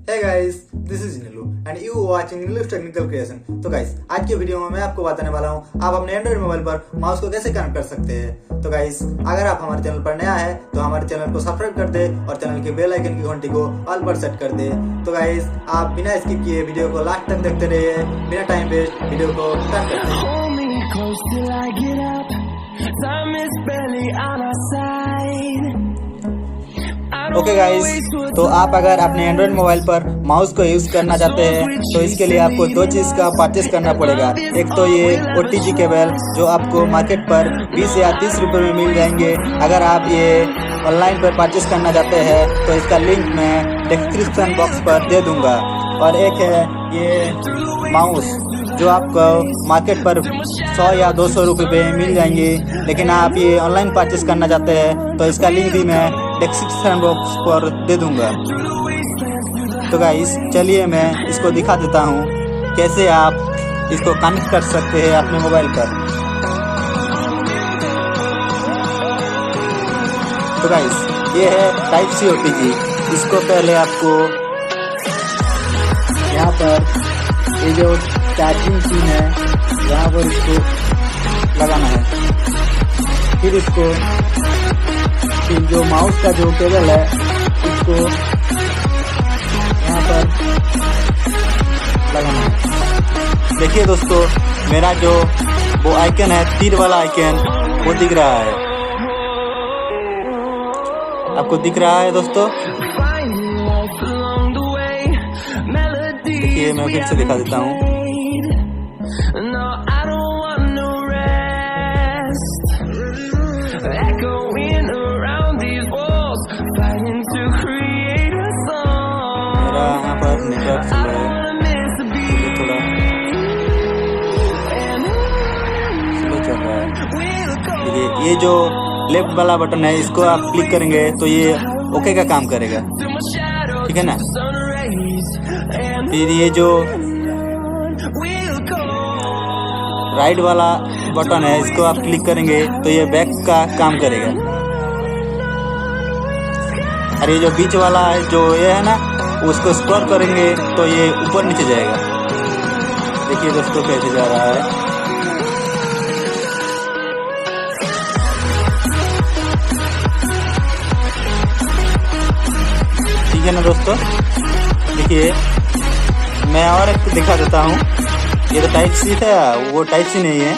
Hey guys, this is Nilu and you watching Nilu's Technical Creation। तो guys आज के video में मैं आपको बताने वाला हूँ आप अपने एंड्रॉइड मोबाइल पर माउस को कैसे कनेक्ट कर सकते हैं। तो गाइस अगर आप हमारे चैनल पर नया है तो हमारे चैनल को सब्सक्राइब कर दे और चैनल के बेल आइकन की घंटी को ऑल पर सेट कर दे। तो गाइस आप बिना स्किप किए वीडियो को लास्ट तक देखते रहिए, बिना टाइम वेस्ट वीडियो को स्टार्ट करते हैं। ओके गाइस, तो आप अगर अपने एंड्रॉइड मोबाइल पर माउस को यूज करना चाहते हैं तो इसके लिए आपको दो चीज का परचेस करना पड़ेगा। एक तो ये OTG केबल जो आपको मार्केट पर 20 या 30 रुपए में मिल जाएंगे। अगर आप ये ऑनलाइन पर परचेस करना चाहते हैं तो इसका लिंक मैं डिस्क्रिप्शन बॉक्स पर दे दूंगा। और एक है ये माउस जो आपको मार्केट पर 100 या 200 रुपये पे मिल जाएंगे, लेकिन आप ये ऑनलाइन परचेस करना चाहते हैं तो इसका लिंक भी मैं डिस्क्रिप्शन बॉक्स पर दे दूंगा। तो गाइस चलिए मैं इसको दिखा देता हूँ कैसे आप इसको कनेक्ट कर सकते हैं अपने मोबाइल पर। तो गाइस ये है टाइप सी OTG। इसको पहले आपको यहाँ पर ये जो चार्जिंग पिन है यहाँ पर इसको लगाना है। फिर इसको जो माउस का जो केबल है इसको यहाँ पर लगाना है। देखिए दोस्तों, मेरा जो वो आइकन है तीर वाला आइकन वो दिख रहा है, आपको दिख रहा है दोस्तों। देखिए मैं फिर से दिखा देता हूँ। मेरा यहाँ पर नेटवर्क चल रहा है, थोड़ा स्लो चल रहा है। देखिए ये जो लेफ्ट वाला बटन है इसको आप क्लिक करेंगे तो ये ओके का काम करेगा, ठीक है ना। फिर ये जो राइट वाला बटन है इसको आप क्लिक करेंगे तो ये बैक का काम करेगा। और ये जो बीच वाला है जो ये है ना उसको स्क्रॉल करेंगे तो ये ऊपर नीचे जाएगा। देखिए दोस्तों कैसे जा रहा है। ठीक है ना दोस्तों। देखिए मैं और एक दिखा देता हूँ। ये तो टाइप सी था, वो टाइप सी नहीं है।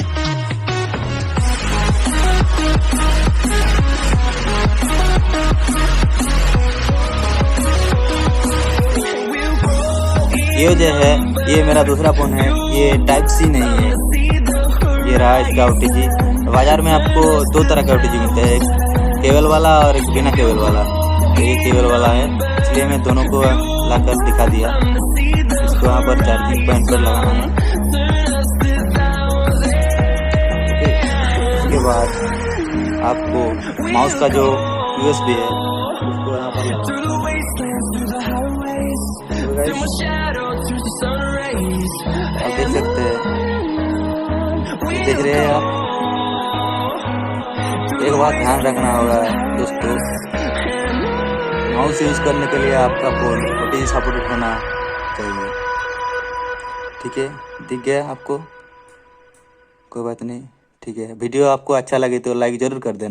ये जो है ये मेरा दूसरा फोन है, ये टाइप सी नहीं है। ये रहा इसका OTG। बाजार में आपको दो तरह का OTG मिलता है, एक केबल वाला और एक बिना केबल वाला। तो ये केबल वाला है इसलिए मैं दोनों को लाकर दिखा दिया। इसको यहाँ पर चार्जिंग पॉइंट पर लगाना है। उसके बाद आपको माउस का जो USB है उसको यहाँ पर आप देख सकते हैं, देख रहे हैं आप। एक बात ध्यान रखना होगा दोस्तों, माउस यूज करने के लिए आपका फोन OTG सपोर्टेड होना चाहिए, ठीक है। दिख गया आपको? कोई बात नहीं, ठीक है। वीडियो आपको अच्छा लगे तो लाइक जरूर कर देना।